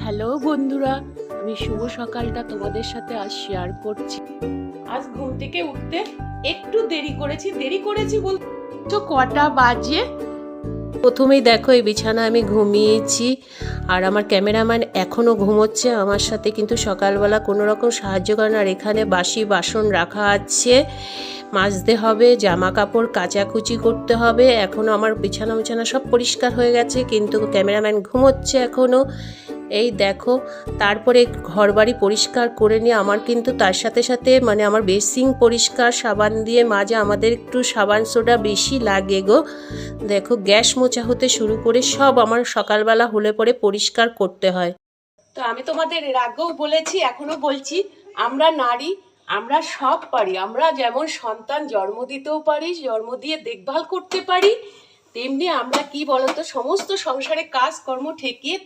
Hello বন্ধুরা, আমি শুভ সকালটা তোমাদের সাথে আজ শেয়ার করছি। আজ ঘুম থেকে উঠতে একটু দেরি করেছি বলছো কটা বাজে। প্রথমেই দেখো এই বিছানা আমি ঘুমিয়েছি, আর আমার ক্যামেরাম্যান এখনও ঘুমোচ্ছে আমার সাথে, কিন্তু সকালবেলা কোনো রকম সাহায্য করে না। আর এখানে বাসি বাসন রাখা আছে, মাজতে হবে, জামা কাপড় কাচাকুচি করতে হবে। এখনও আমার বিছানা সব পরিষ্কার হয়ে গেছে, কিন্তু ক্যামেরাম্যান ঘুমোচ্ছে এখনও। এই দেখো, তারপরে ঘরবাড়ি পরিষ্কার করে নিয়ে আমার কিন্তু তার সাথে সাথে আমার বেসিন পরিষ্কার সাবান দিয়ে মাজা, আমাদের একটু সাবান সোডা বেশি লাগে গো। দেখো, গ্যাস মোছা হতে শুরু করে সব আমার সকালবেলা হলে পরে পরিষ্কার করতে হয়। তো আমি তোমাদের এর আগেও বলেছি, এখনো বলছি, আমরা নারী, আমরা সব পারি। আমরা যেমন সন্তান জন্ম দিতেও পারি, জন্ম দিয়ে দেখভাল করতে পারি, তেমনি আমরা কি বলতো, সমস্ত সংসারে কাজকর্ম ঠেকিয়ে